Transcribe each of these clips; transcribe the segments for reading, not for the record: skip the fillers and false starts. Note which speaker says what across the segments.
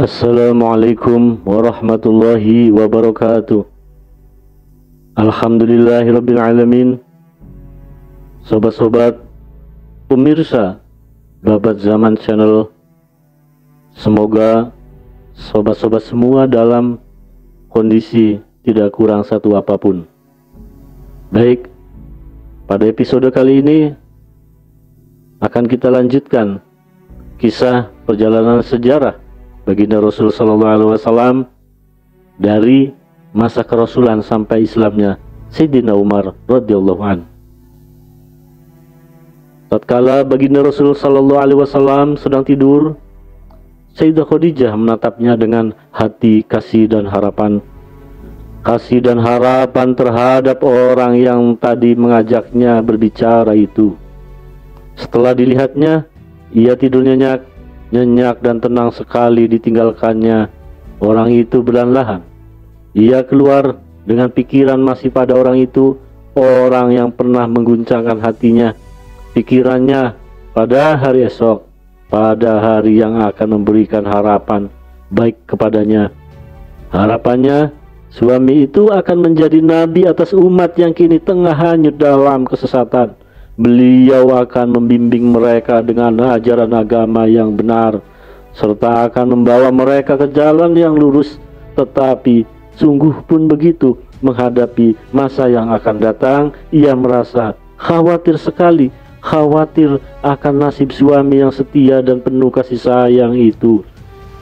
Speaker 1: Assalamualaikum warahmatullahi wabarakatuh. Alhamdulillahirabbil alamin. Sobat-sobat pemirsa Babat Zaman Channel, semoga sobat-sobat semua dalam kondisi tidak kurang satu apapun. Baik, pada episode kali ini akan kita lanjutkan kisah perjalanan sejarah baginda Rasul sallallahu alaihi wasallam dari masa kerasulan sampai Islamnya Sayyidina Umar radhiyallahu an. Tatkala baginda Rasul sallallahu alaihi wasallam sedang tidur, Sayyidah Khadijah menatapnya dengan hati kasih dan harapan. Kasih dan harapan terhadap orang yang tadi mengajaknya berbicara itu. Setelah dilihatnya, ia tidur nyenyak dan tenang sekali ditinggalkannya. Orang itu berlahan-lahan. Ia keluar dengan pikiran masih pada orang itu, orang yang pernah mengguncangkan hatinya. Pikirannya pada hari esok, pada hari yang akan memberikan harapan baik kepadanya. Harapannya, suami itu akan menjadi nabi atas umat yang kini tengah hanyut dalam kesesatan. Beliau akan membimbing mereka dengan ajaran agama yang benar, serta akan membawa mereka ke jalan yang lurus. Tetapi sungguh pun begitu, menghadapi masa yang akan datang, ia merasa khawatir sekali, khawatir akan nasib suami yang setia dan penuh kasih sayang itu.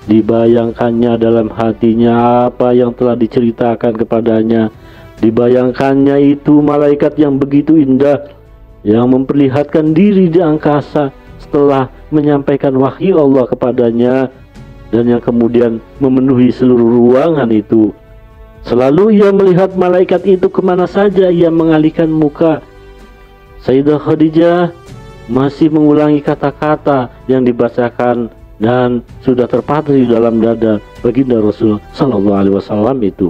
Speaker 1: Dibayangkannya dalam hatinya apa yang telah diceritakan kepadanya. Dibayangkannya itu malaikat yang begitu indah, yang memperlihatkan diri di angkasa setelah menyampaikan wahyu Allah kepadanya, dan yang kemudian memenuhi seluruh ruangan itu. Selalu ia melihat malaikat itu kemana saja ia mengalihkan muka. Sayyidah Khadijah masih mengulangi kata-kata yang dibacakan dan sudah terpatri dalam dada baginda Rasul sallallahu alaihi wasallam itu.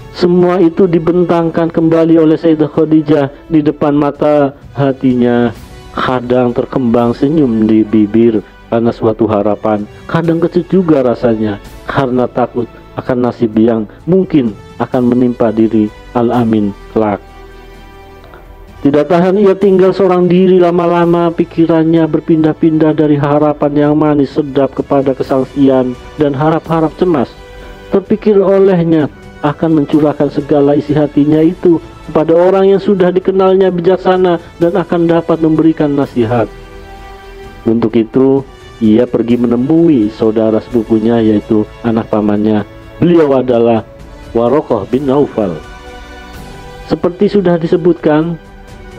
Speaker 1: Semua itu dibentangkan kembali oleh Sayyidah Khadijah di depan mata hatinya. Kadang terkembang senyum di bibir karena suatu harapan, kadang kecut juga rasanya karena takut akan nasib yang mungkin akan menimpa diri Al-Amin kelak. Tidak tahan ia tinggal seorang diri lama-lama, pikirannya berpindah-pindah dari harapan yang manis sedap kepada kesangsian dan harap-harap cemas. Terpikir olehnya akan mencurahkan segala isi hatinya itu kepada orang yang sudah dikenalnya bijaksana dan akan dapat memberikan nasihat. Untuk itu, ia pergi menemui saudara sepupunya, yaitu anak pamannya. Beliau adalah Waraqah bin Naufal. Seperti sudah disebutkan,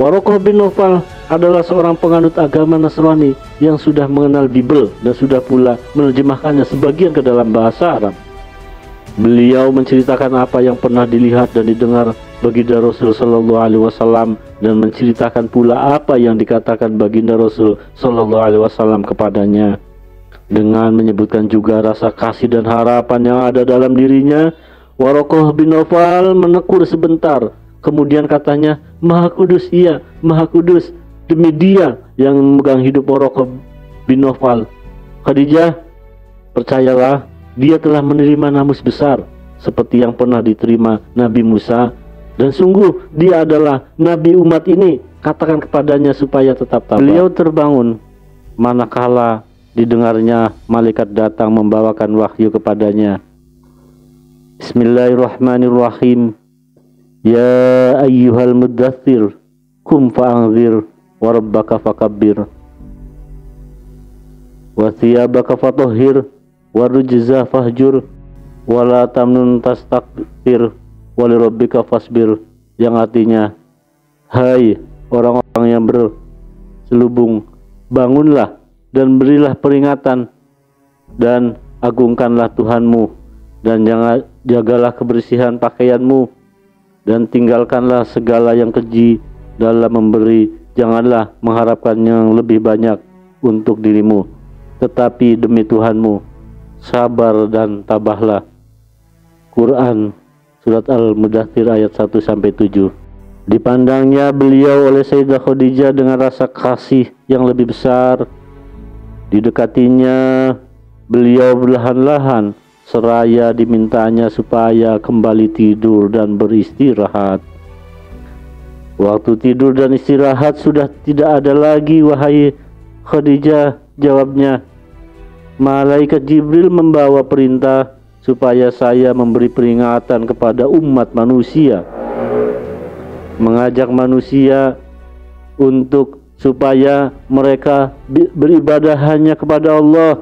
Speaker 1: Waraqah bin Naufal adalah seorang penganut agama Nasrani yang sudah mengenal Bible dan sudah pula menerjemahkannya sebagian ke dalam bahasa Arab. Beliau menceritakan apa yang pernah dilihat dan didengar baginda Rasul sallallahu alaihi wasallam, dan menceritakan pula apa yang dikatakan baginda Rasul sallallahu alaihi wasallam kepadanya. Dengan menyebutkan juga rasa kasih dan harapan yang ada dalam dirinya, Waraqah bin Naufal menekur sebentar. Kemudian katanya, "Maha Kudus, iya, Maha Kudus, demi Dia yang memegang hidup Waraqah bin Naufal. Khadijah, percayalah, Dia telah menerima namus besar seperti yang pernah diterima Nabi Musa, dan sungguh Dia adalah Nabi umat ini. Katakan kepadanya supaya tetap tabah." Beliau terbangun manakala didengarnya malaikat datang membawakan wahyu kepadanya. Bismillahirrahmanirrahim. Ya ayyuhal muddathir, kum fa'anzir, wa rabbaka fakabbir, wa thiyabaka fatahhir, warujza fahjur, wala tamnun tastakbir, walirabbika fasbir. Yang artinya, hai orang-orang yang berselubung, bangunlah dan berilah peringatan, dan agungkanlah Tuhanmu, dan jagalah kebersihan pakaianmu, dan tinggalkanlah segala yang keji dalam memberi. Janganlah mengharapkan yang lebih banyak untuk dirimu, tetapi demi Tuhanmu sabar dan tabahlah. Quran Surat Al-Mudaththir ayat 1-7. Dipandangnya beliau oleh Sayyidah Khadijah dengan rasa kasih yang lebih besar. Didekatinya beliau berlahan-lahan seraya dimintanya supaya kembali tidur dan beristirahat. Waktu tidur dan istirahat sudah tidak ada lagi, wahai Khadijah, jawabnya. Malaikat Jibril membawa perintah supaya saya memberi peringatan kepada umat manusia, mengajak manusia untuk supaya mereka beribadah hanya kepada Allah.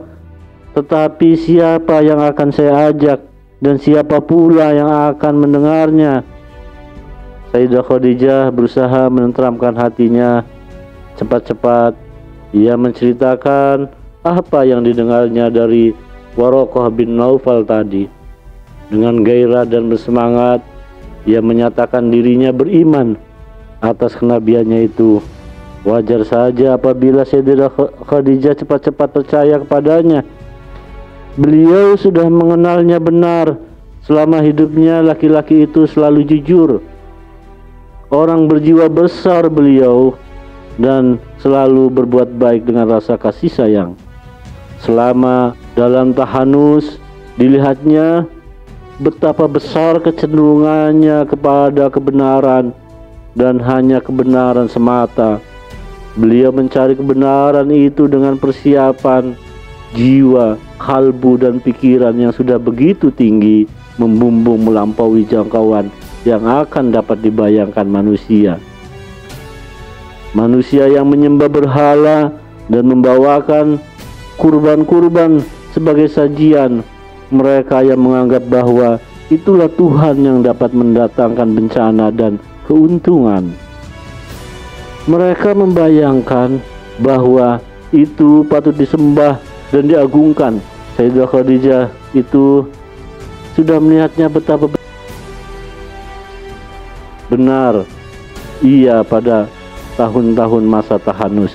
Speaker 1: Tetapi siapa yang akan saya ajak, dan siapa pula yang akan mendengarnya? Sayyidah Khadijah berusaha menenteramkan hatinya. Cepat-cepat ia menceritakan apa yang didengarnya dari Waraqah bin Naufal tadi. Dengan gairah dan bersemangat ia menyatakan dirinya beriman atas kenabiannya itu. Wajar saja apabila Sayyidah Khadijah cepat-cepat percaya kepadanya. Beliau sudah mengenalnya benar. Selama hidupnya laki-laki itu selalu jujur. Orang berjiwa besar beliau, dan selalu berbuat baik dengan rasa kasih sayang. Selama dalam tahanus dilihatnya betapa besar kecenderungannya kepada kebenaran dan hanya kebenaran semata. Beliau mencari kebenaran itu dengan persiapan jiwa, kalbu dan pikiran yang sudah begitu tinggi, membumbung melampaui jangkauan yang akan dapat dibayangkan manusia. Manusia yang menyembah berhala dan membawakan kurban-kurban sebagai sajian, mereka yang menganggap bahwa itulah Tuhan yang dapat mendatangkan bencana dan keuntungan. Mereka membayangkan bahwa itu patut disembah dan diagungkan. Sayyidah Khadijah itu sudah melihatnya betapa benar ia pada tahun-tahun masa tahanus.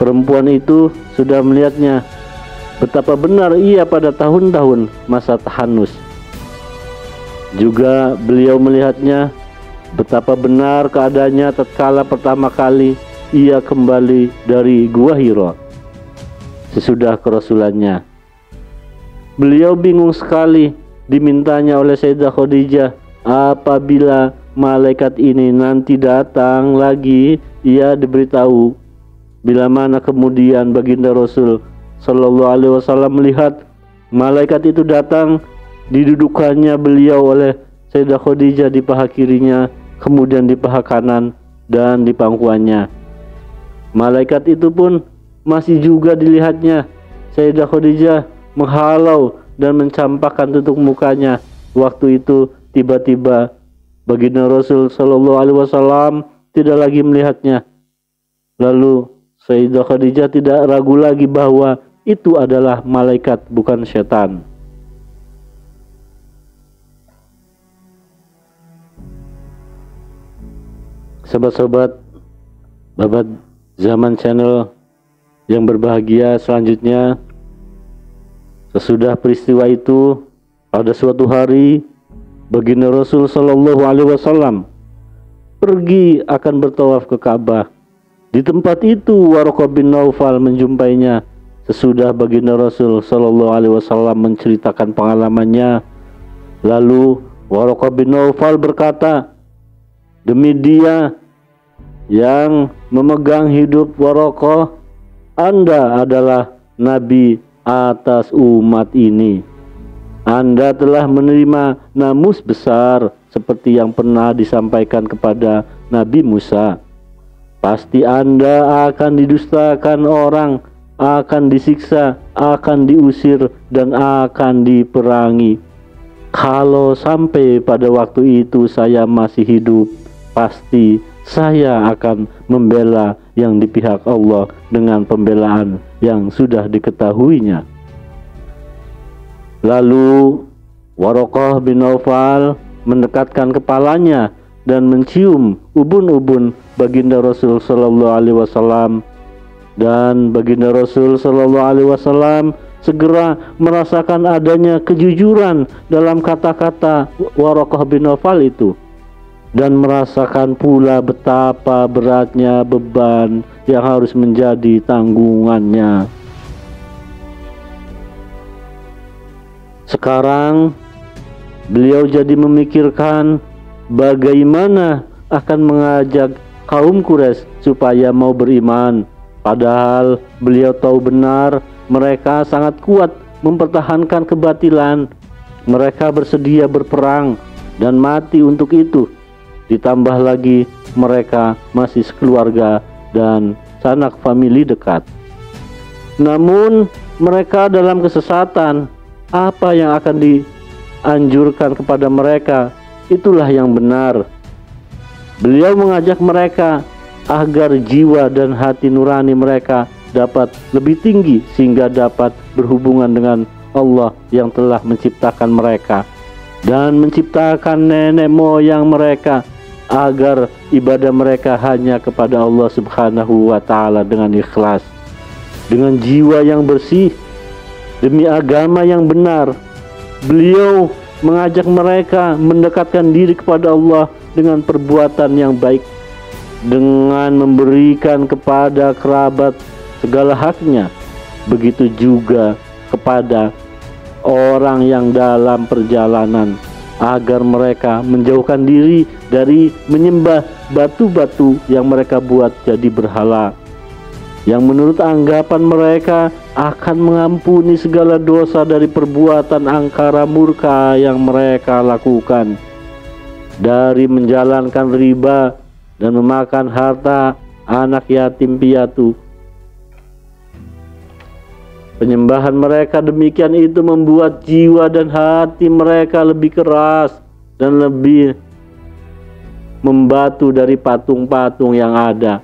Speaker 1: Perempuan itu sudah melihatnya betapa benar ia pada tahun-tahun masa tahanus. Juga beliau melihatnya betapa benar keadaannya tatkala pertama kali ia kembali dari Gua Hira sesudah kerasulannya. Beliau bingung sekali dimintanya oleh Sayyidah Khadijah, apabila malaikat ini nanti datang lagi, ia diberitahu. Bila mana kemudian baginda Rasul Sallallahu Alaihi Wasallam melihat malaikat itu datang, didudukannya beliau oleh Sayyidah Khadijah di paha kirinya, kemudian di paha kanan dan di pangkuannya. Malaikat itu pun masih juga dilihatnya. Sayyidah Khadijah menghalau dan mencampakkan tutup mukanya. Waktu itu tiba-tiba baginda Rasul Sallallahu Alaihi Wasallam tidak lagi melihatnya. Lalu Sayyidah Khadijah tidak ragu lagi bahwa itu adalah malaikat, bukan setan. Sobat-sobat Babat Zaman Channel yang berbahagia, selanjutnya sesudah peristiwa itu, pada suatu hari baginda Rasul Sallallahu Alaihi Wasallam pergi akan bertawaf ke Ka'bah. Di tempat itu Waraqah bin Naufal menjumpainya. Sesudah baginda Rasul Sallallahu Alaihi Wasallam menceritakan pengalamannya, lalu Waraqah bin Naufal berkata, demi dia yang memegang hidup Waraqah, Anda adalah Nabi atas umat ini. Anda telah menerima namus besar seperti yang pernah disampaikan kepada Nabi Musa. Pasti Anda akan didustakan orang, akan disiksa, akan diusir, dan akan diperangi. Kalau sampai pada waktu itu saya masih hidup, pasti saya akan membela yang di pihak Allah dengan pembelaan yang sudah diketahuinya. Lalu Waraqah bin Naufal mendekatkan kepalanya dan mencium ubun-ubun baginda Rasul sallallahu alaihi wasallam, dan baginda Rasul sallallahu alaihi wasallam segera merasakan adanya kejujuran dalam kata-kata Waraqah bin Naufal itu, dan merasakan pula betapa beratnya beban yang harus menjadi tanggungannya. Sekarang beliau jadi memikirkan bagaimana akan mengajak kaum Quraisy supaya mau beriman, padahal beliau tahu benar mereka sangat kuat mempertahankan kebatilan. Mereka bersedia berperang dan mati untuk itu. Ditambah lagi mereka masih sekeluarga dan sanak famili dekat. Namun mereka dalam kesesatan. Apa yang akan dianjurkan kepada mereka, itulah yang benar. Beliau mengajak mereka agar jiwa dan hati nurani mereka dapat lebih tinggi sehingga dapat berhubungan dengan Allah yang telah menciptakan mereka dan menciptakan nenek moyang mereka, agar ibadah mereka hanya kepada Allah Subhanahu wa Ta'ala dengan ikhlas, dengan jiwa yang bersih, demi agama yang benar. Beliau mengajak mereka mendekatkan diri kepada Allah dengan perbuatan yang baik, dengan memberikan kepada kerabat segala haknya, begitu juga kepada orang yang dalam perjalanan, agar mereka menjauhkan diri dari menyembah batu-batu yang mereka buat jadi berhala, yang menurut anggapan mereka akan mengampuni segala dosa dari perbuatan angkara murka yang mereka lakukan, dari menjalankan riba dan memakan harta anak yatim piatu. Penyembahan mereka demikian itu membuat jiwa dan hati mereka lebih keras dan lebih membatu dari patung-patung yang ada.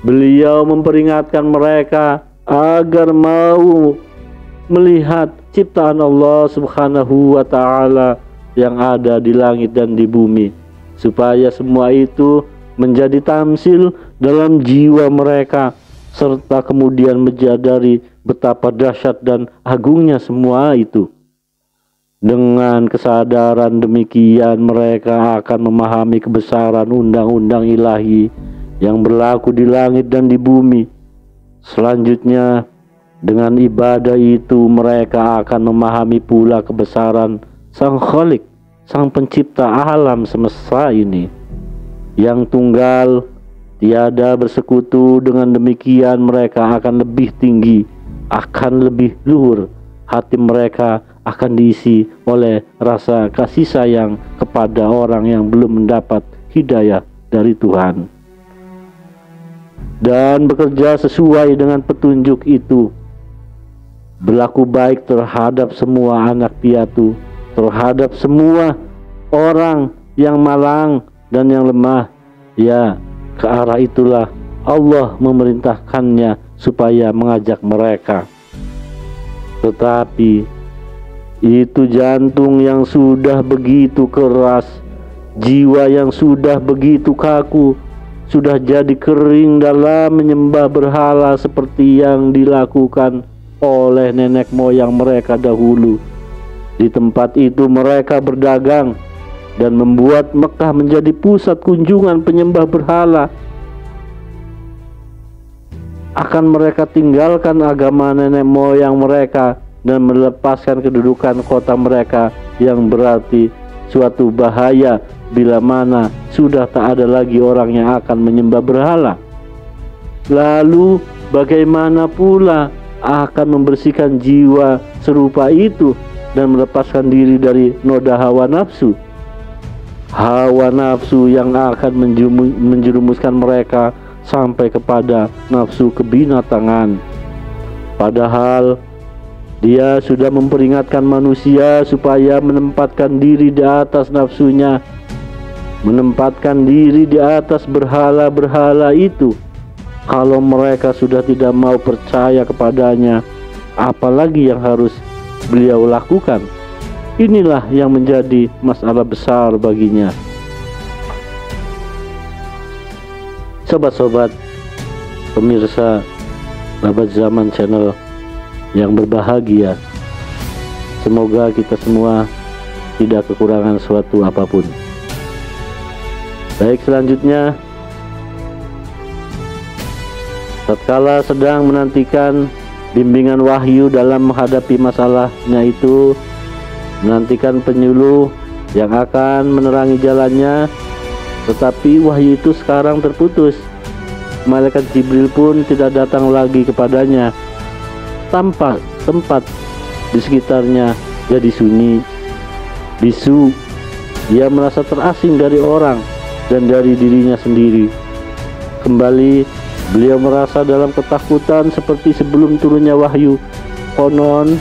Speaker 1: Beliau memperingatkan mereka agar mau melihat ciptaan Allah Subhanahu wa Ta'ala yang ada di langit dan di bumi, supaya semua itu menjadi tamsil dalam jiwa mereka, serta kemudian menyadari betapa dahsyat dan agungnya semua itu. Dengan kesadaran demikian, mereka akan memahami kebesaran undang-undang ilahi yang berlaku di langit dan di bumi. Selanjutnya, dengan ibadah itu mereka akan memahami pula kebesaran Sang Khalik, Sang Pencipta alam semesta ini, yang tunggal, tiada bersekutu. Dengan demikian mereka akan lebih tinggi, akan lebih luhur. Hati mereka akan diisi oleh rasa kasih sayang kepada orang yang belum mendapat hidayah dari Tuhan, dan bekerja sesuai dengan petunjuk itu. Berlaku baik terhadap semua anak piatu, terhadap semua orang yang malang dan yang lemah. Ya, ke arah itulah Allah memerintahkannya supaya mengajak mereka. Tetapi itu jantung yang sudah begitu keras, jiwa yang sudah begitu kaku, sudah jadi kering dalam menyembah berhala seperti yang dilakukan oleh nenek moyang mereka dahulu. Di tempat itu mereka berdagang dan membuat Mekah menjadi pusat kunjungan penyembah berhala. Akan mereka tinggalkan agama nenek moyang mereka dan melepaskan kedudukan kota mereka, yang berarti suatu bahaya bila mana sudah tak ada lagi orang yang akan menyembah berhala. Lalu bagaimana pula akan membersihkan jiwa serupa itu dan melepaskan diri dari noda hawa nafsu? Hawa nafsu yang akan menjerumuskan mereka sampai kepada nafsu kebinatangan. Padahal dia sudah memperingatkan manusia supaya menempatkan diri di atas nafsunya, menempatkan diri di atas berhala-berhala itu. Kalau mereka sudah tidak mau percaya kepadanya, apalagi yang harus beliau lakukan? Inilah yang menjadi masalah besar baginya. Sobat-sobat pemirsa Babat Zaman Channel yang berbahagia, semoga kita semua tidak kekurangan suatu apapun. Baik, selanjutnya, tatkala sedang menantikan bimbingan wahyu dalam menghadapi masalahnya itu, menantikan penyuluh yang akan menerangi jalannya, tetapi wahyu itu sekarang terputus. Malaikat Jibril pun tidak datang lagi kepadanya. Tampak tempat di sekitarnya jadi sunyi, bisu. Dia merasa terasing dari orang dan dari dirinya sendiri. Kembali beliau merasa dalam ketakutan seperti sebelum turunnya wahyu. Konon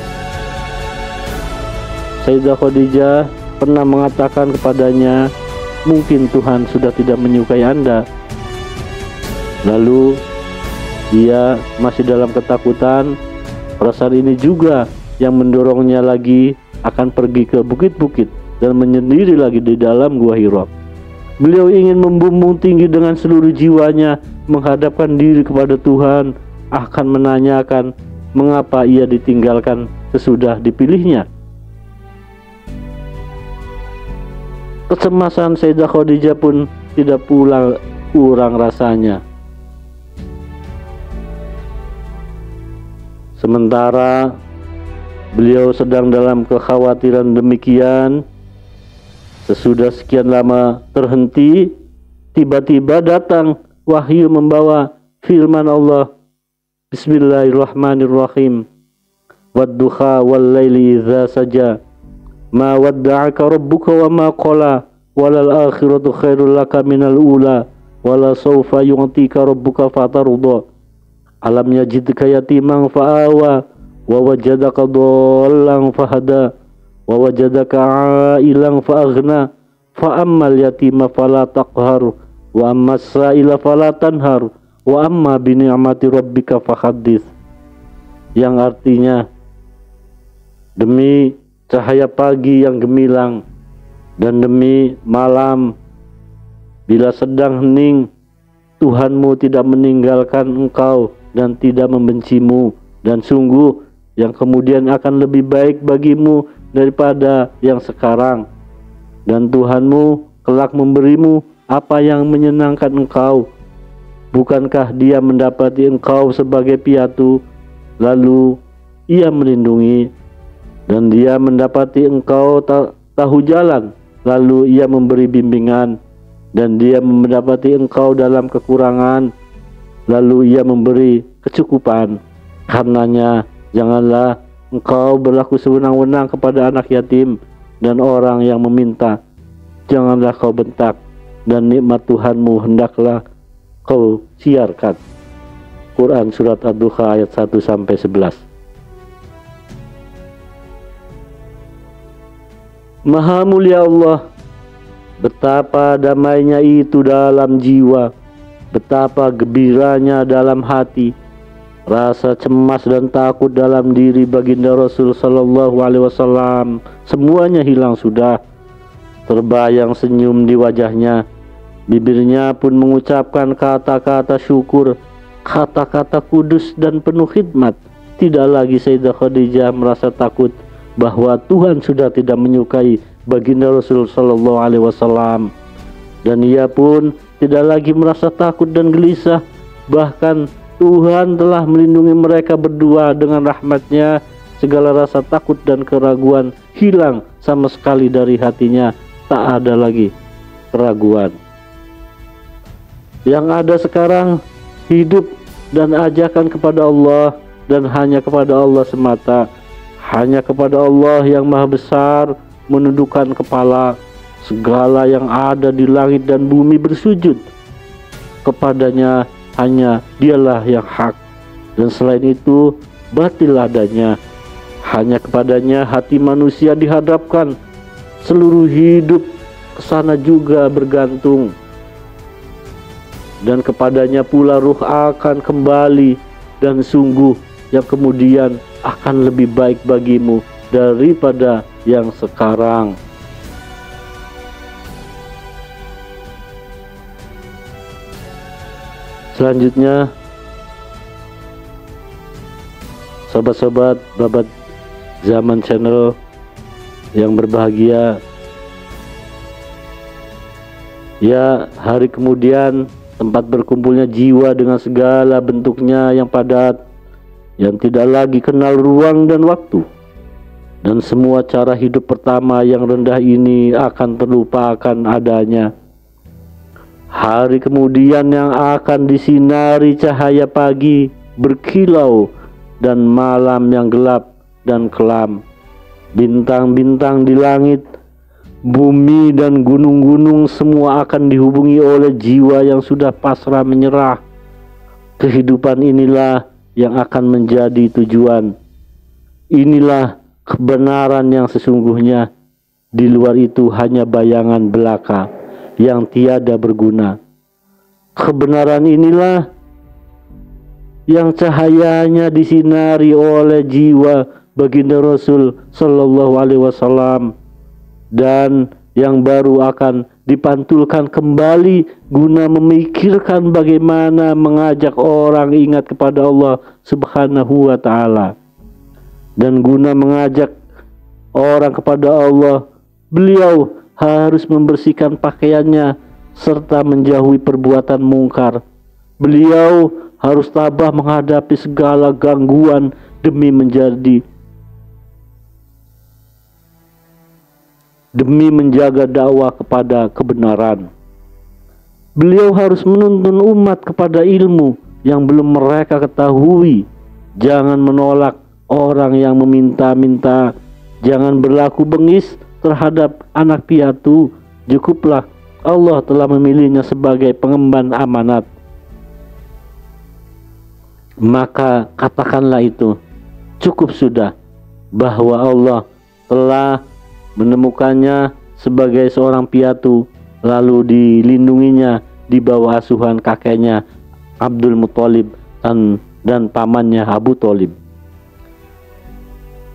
Speaker 1: Sayyidah Khadijah pernah mengatakan kepadanya, mungkin Tuhan sudah tidak menyukai Anda. Lalu dia masih dalam ketakutan. Perasaan ini juga yang mendorongnya lagi akan pergi ke bukit-bukit dan menyendiri lagi di dalam Gua Hira. Beliau ingin membumbung tinggi dengan seluruh jiwanya, menghadapkan diri kepada Tuhan, akan menanyakan mengapa ia ditinggalkan sesudah dipilihnya. Kecemasan Sayyidah Khadijah pun tidak pula kurang rasanya. Sementara beliau sedang dalam kekhawatiran demikian, sesudah sekian lama terhenti, tiba-tiba datang wahyu membawa firman Allah. Bismillahirrahmanirrahim. Wadduha wal laili idza saja. Ma wadda'aka rabbuka wa ma qala. Walal akhiratu khairul laka minal ula. Wala sawfa yu'tika rabbuka fatarudha. Alam yajidka yatiman fa'awa. Wa wajadaka dhallan fahada. Wa wajadaka a'ilan fa'aghna. Fa'ammal yatima fala taqhar. Wa ammas sa'ila fala tanhar. Wa amma bini'amati rabbika fahaddits. Yang artinya, demi cahaya pagi yang gemilang dan demi malam bila sedang hening, Tuhanmu tidak meninggalkan engkau dan tidak membencimu, dan sungguh yang kemudian akan lebih baik bagimu daripada yang sekarang, dan Tuhanmu kelak memberimu apa yang menyenangkan engkau. Bukankah Dia mendapati engkau sebagai piatu, lalu Ia melindungi, dan Dia mendapati engkau tahu jalan, lalu Ia memberi bimbingan, dan Dia mendapati engkau dalam kekurangan, lalu Ia memberi kecukupan. Karenanya janganlah engkau berlaku sewenang-wenang kepada anak yatim dan orang yang meminta. Janganlah kau bentak, dan nikmat Tuhanmu hendaklah kau siarkan. Quran Surat Ad-Duha ayat 1-11. Maha mulia Allah, betapa damainya itu dalam jiwa, betapa gembiranya dalam hati. Rasa cemas dan takut dalam diri baginda Rasul Sallallahu Alaihi Wasallam semuanya hilang sudah. Terbayang senyum di wajahnya, bibirnya pun mengucapkan kata-kata syukur, kata-kata kudus dan penuh khidmat. Tidak lagi Sayyidah Khadijah merasa takut bahwa Tuhan sudah tidak menyukai baginda Rasul Sallallahu Alaihi Wasallam, dan ia pun tidak lagi merasa takut dan gelisah. Bahkan Tuhan telah melindungi mereka berdua dengan rahmat-Nya. Segala rasa takut dan keraguan hilang sama sekali dari hatinya. Tak ada lagi keraguan. Yang ada sekarang hidup dan ajakan kepada Allah, dan hanya kepada Allah semata. Hanya kepada Allah yang maha besar menundukkan kepala. Segala yang ada di langit dan bumi bersujud kepadanya, hanya Dialah yang hak, dan selain itu batil adanya. Hanya kepadanya hati manusia dihadapkan. Seluruh hidup kesana juga bergantung, dan kepadanya pula ruh akan kembali, dan sungguh yang kemudian akan lebih baik bagimu daripada yang sekarang. Selanjutnya, sobat-sobat Babat Zaman Channel yang berbahagia, ya, hari kemudian tempat berkumpulnya jiwa dengan segala bentuknya yang padat, yang tidak lagi kenal ruang dan waktu, dan semua cara hidup pertama yang rendah ini akan terlupakan adanya. Hari kemudian yang akan disinari cahaya pagi berkilau, dan malam yang gelap dan kelam. Bintang-bintang di langit, bumi dan gunung-gunung semua akan dihubungi oleh jiwa yang sudah pasrah menyerah. Kehidupan inilah yang akan menjadi tujuan. Inilah kebenaran yang sesungguhnya. Di luar itu hanya bayangan belaka yang tiada berguna. Kebenaran inilah yang cahayanya disinari oleh jiwa baginda Rasul Sallallahu Alaihi Wasallam, dan yang baru akan dipantulkan kembali guna memikirkan bagaimana mengajak orang ingat kepada Allah Subhanahu wa Ta'ala. Dan guna mengajak orang kepada Allah, beliau harus membersihkan pakaiannya serta menjauhi perbuatan mungkar. Beliau harus tabah menghadapi segala gangguan demi menjaga dakwah kepada kebenaran. Beliau harus menuntun umat kepada ilmu yang belum mereka ketahui. Jangan menolak orang yang meminta-minta. Jangan berlaku bengis terhadap anak piatu. Cukuplah Allah telah memilihnya sebagai pengemban amanat. Maka katakanlah itu, cukup sudah bahwa Allah telah menemukannya sebagai seorang piatu, lalu dilindunginya di bawah asuhan kakeknya Abdul Muthalib dan pamannya Abu Thalib.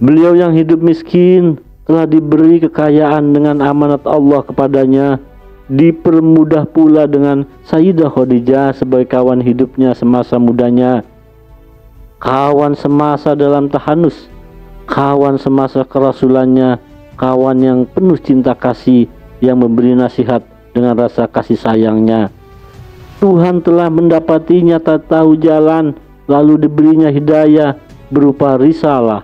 Speaker 1: Beliau yang hidup miskin telah diberi kekayaan dengan amanat Allah kepadanya, dipermudah pula dengan Sayyidah Khadijah sebagai kawan hidupnya semasa mudanya, kawan semasa dalam tahanus, kawan semasa kerasulannya, kawan yang penuh cinta kasih, yang memberi nasihat dengan rasa kasih sayangnya. Tuhan telah mendapatinya tak tahu jalan, lalu diberinya hidayah berupa risalah.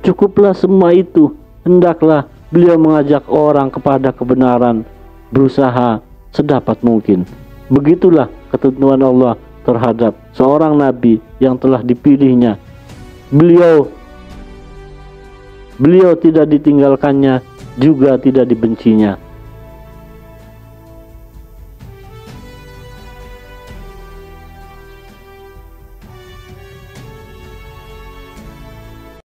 Speaker 1: Cukuplah semua itu, hendaklah beliau mengajak orang kepada kebenaran, berusaha sedapat mungkin. Begitulah ketentuan Allah terhadap seorang nabi yang telah dipilihnya. Beliau tidak ditinggalkannya, juga tidak dibencinya.